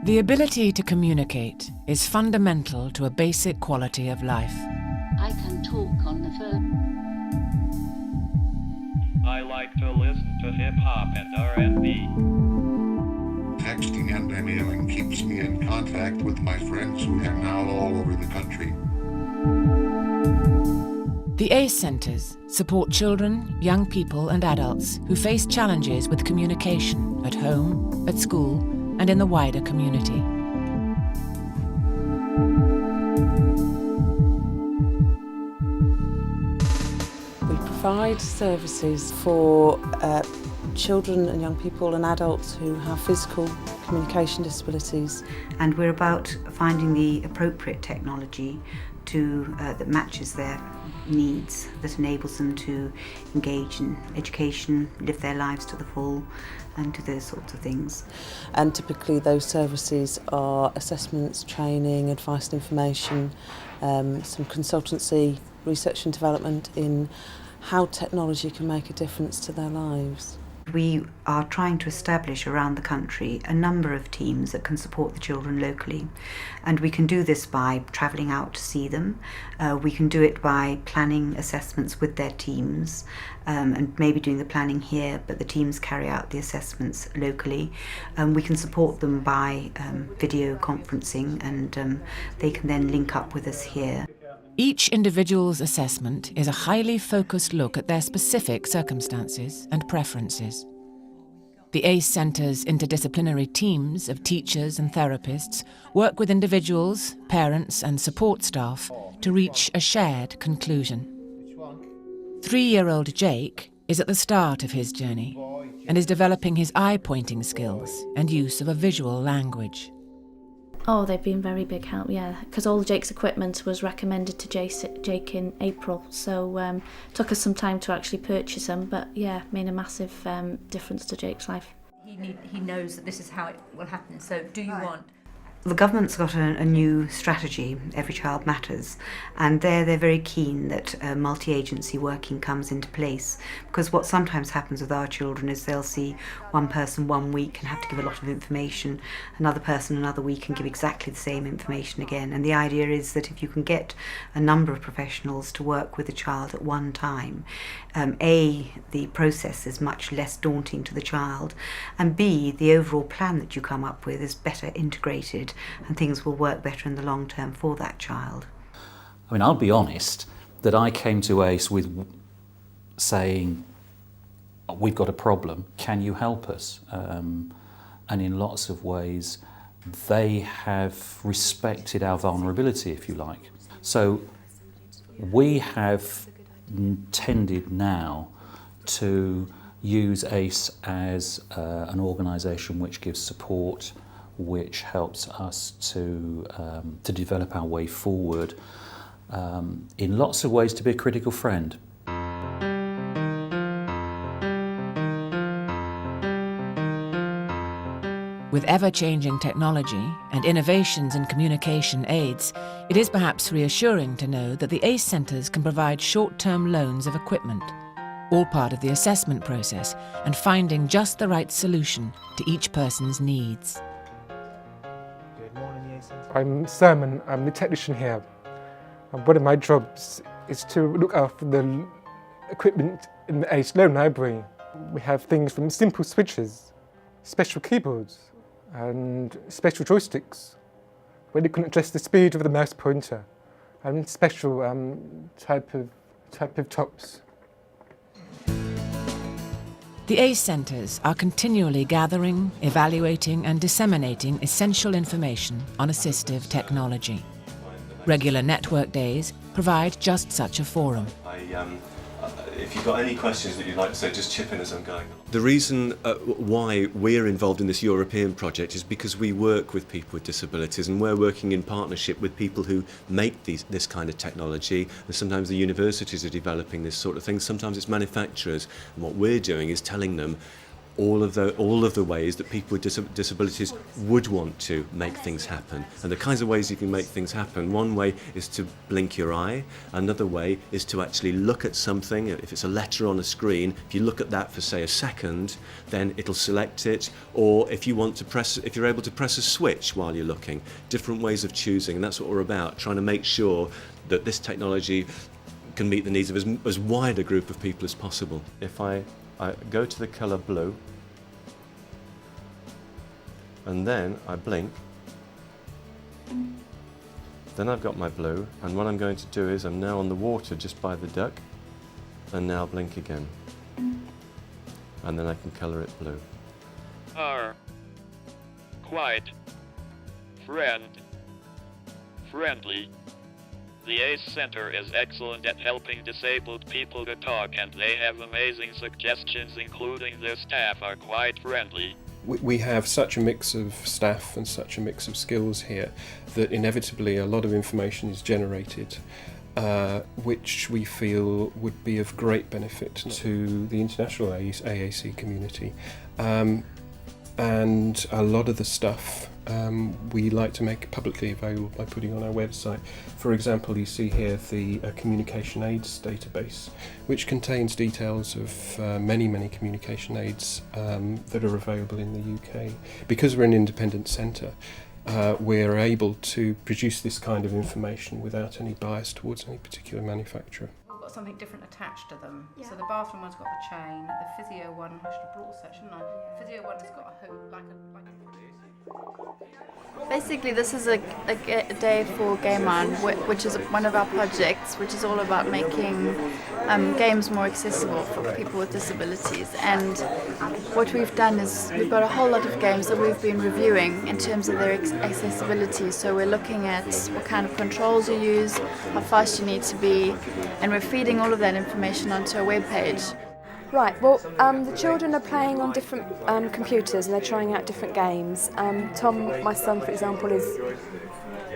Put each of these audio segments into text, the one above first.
The ability to communicate is fundamental to a basic quality of life. I can talk on the phone. I like to listen to hip-hop and R&B. Texting and emailing keeps me in contact with my friends who are now all over the country. The ACE Centres support children, young people and adults who face challenges with communication at home, at school and in the wider community. We provide services for children and young people and adults who have physical communication disabilities. And we're about finding the appropriate technology that matches their needs, that enables them to engage in education, live their lives to the full and do those sorts of things. And typically those services are assessments, training, advice and information, some consultancy, research and development in how technology can make a difference to their lives. We are trying to establish around the country a number of teams that can support the children locally, and we can do this by travelling out to see them. We can do it by planning assessments with their teams and maybe doing the planning here, but the teams carry out the assessments locally. We can support them by video conferencing, and they can then link up with us here. Each individual's assessment is a highly focused look at their specific circumstances and preferences. The ACE Centre's interdisciplinary teams of teachers and therapists work with individuals, parents and support staff to reach a shared conclusion. 3-year-old Jake is at the start of his journey and is developing his eye-pointing skills and use of a visual language. Oh, they've been very big help, yeah, because all Jake's equipment was recommended to Jake in April, so took us some time to actually purchase them, but yeah, made a massive difference to Jake's life. He knows that this is how it will happen, so do you want... The government's got a new strategy, Every Child Matters, and they're very keen that multi-agency working comes into place, because what sometimes happens with our children is they'll see one person one week and have to give a lot of information, another person another week and give exactly the same information again. And the idea is that if you can get a number of professionals to work with a child at one time, A, the process is much less daunting to the child, and B, the overall plan that you come up with is better integrated and things will work better in the long term for that child. I mean, I'll be honest that I came to ACE with saying, we've got a problem, can you help us? And in lots of ways, they have respected our vulnerability, if you like. So we have tended now to use ACE as an organisation which gives support, which helps us to develop our way forward, in lots of ways to be a critical friend. With ever-changing technology and innovations in communication aids, it is perhaps reassuring to know that the ACE Centres can provide short-term loans of equipment, all part of the assessment process and finding just the right solution to each person's needs. I'm Simon, I'm the technician here. And one of my jobs is to look after the equipment in the ACE loan library. We have things from simple switches, special keyboards and special joysticks where you can adjust the speed of the mouse pointer, and special type of tops. The ACE Centres are continually gathering, evaluating and disseminating essential information on assistive technology. Regular network days provide just such a forum. If you've got any questions that you'd like to say, just chip in as I'm going. The reason why we're involved in this European project is because we work with people with disabilities, and we're working in partnership with people who make this kind of technology, and sometimes the universities are developing this sort of thing, sometimes it's manufacturers, and what we're doing is telling them all of the ways that people with disabilities would want to make things happen. And the kinds of ways you can make things happen, one way is to blink your eye, another way is to actually look at something. If it's a letter on a screen, if you look at that for say a second, then it'll select it. Or if you're able to press a switch while you're looking, different ways of choosing, and that's what we're about, trying to make sure that this technology can meet the needs of as wide a group of people as possible. If I go to the colour blue, and then I blink, then I've got my blue, and what I'm going to do is I'm now on the water just by the duck, and now blink again. And then I can colour it blue. Quiet. Friendly. The ACE Center is excellent at helping disabled people to talk, and they have amazing suggestions, including their staff are quite friendly. We have such a mix of staff and such a mix of skills here that inevitably a lot of information is generated, which we feel would be of great benefit to the international AAC community. And a lot of the stuff we like to make publicly available by putting on our website. For example, you see here the communication aids database, which contains details of many communication aids that are available in the UK. Because we're an independent centre, we're able to produce this kind of information without any bias towards any particular manufacturer. Got something different attached to them. Yeah. So the bathroom one's got the chain, the physio one, I should have brought a set, shouldn't I? The physio one has got a hook, like a Basically, this is a day for Game On, which is one of our projects, which is all about making games more accessible for people with disabilities. And what we've done is we've got a whole lot of games that we've been reviewing in terms of their accessibility. So we're looking at what kind of controls you use, how fast you need to be, and we're feeding all of that information onto a web page. Right, well, the children are playing on different computers and they're trying out different games. Tom, my son, for example, is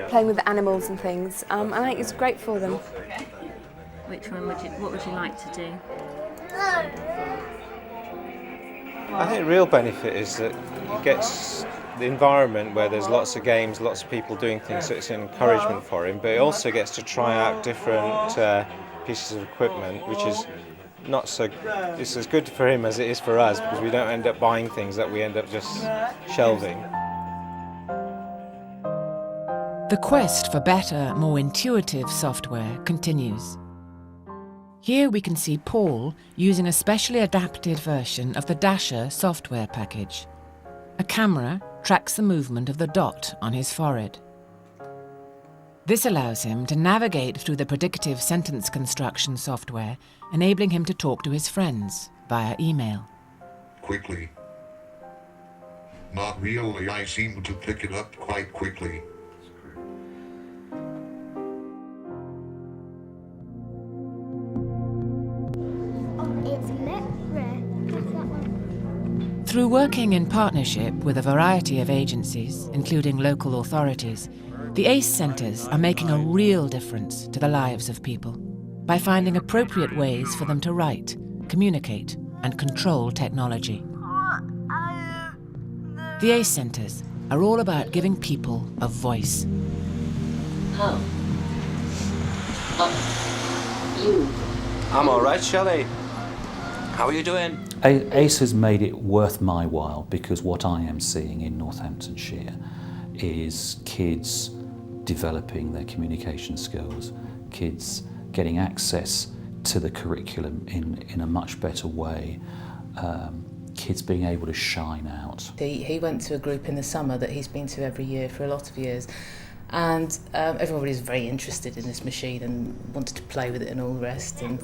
playing with the animals and things, and I think it's great for them. What would you like to do? I think the real benefit is that it gets the environment where there's lots of games, lots of people doing things, so it's an encouragement for him, but it also gets to try out different pieces of equipment, which is not so, it's as good for him as it is for us, because we don't end up buying things that we end up just shelving. The quest for better, more intuitive software continues. Here we can see Paul using a specially adapted version of the Dasher software package. A camera tracks the movement of the dot on his forehead. This allows him to navigate through the predictive sentence construction software, enabling him to talk to his friends via email. Quickly. Not really, I seem to pick it up quite quickly. Through working in partnership with a variety of agencies, including local authorities, the ACE centres are making a real difference to the lives of people by finding appropriate ways for them to write, communicate, and control technology. The ACE centres are all about giving people a voice. You? I'm all right, Shelley. How are you doing? ACE has made it worth my while, because what I am seeing in Northamptonshire is kids developing their communication skills, kids getting access to the curriculum in a much better way, kids being able to shine out. He went to a group in the summer that he's been to every year for a lot of years, and everybody was very interested in this machine and wanted to play with it and all the rest, and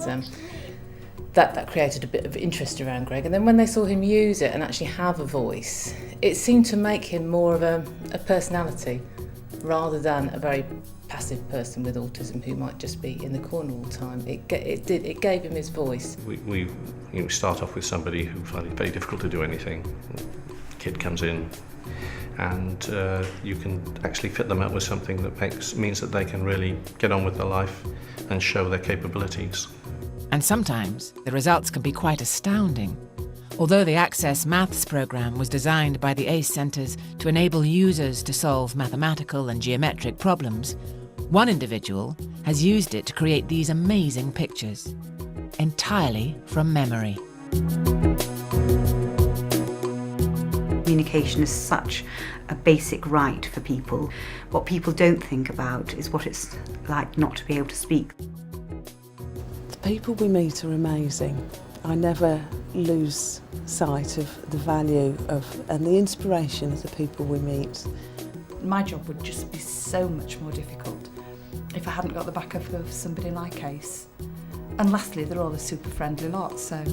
that created a bit of interest around Greg. And then when they saw him use it and actually have a voice, it seemed to make him more of a personality rather than a very passive person with autism who might just be in the corner all the time. It gave him his voice. We start off with somebody who finds it very difficult to do anything. Kid comes in and you can actually fit them up with something that means that they can really get on with their life and show their capabilities. And sometimes the results can be quite astounding. Although the Access Maths programme was designed by the ACE centres to enable users to solve mathematical and geometric problems, one individual has used it to create these amazing pictures, entirely from memory. Communication is such a basic right for people. What people don't think about is what it's like not to be able to speak. The people we meet are amazing. I never lose sight of the value of and the inspiration of the people we meet. My job would just be so much more difficult if I hadn't got the backup of somebody like Ace. And lastly, they're all a super friendly lot, so...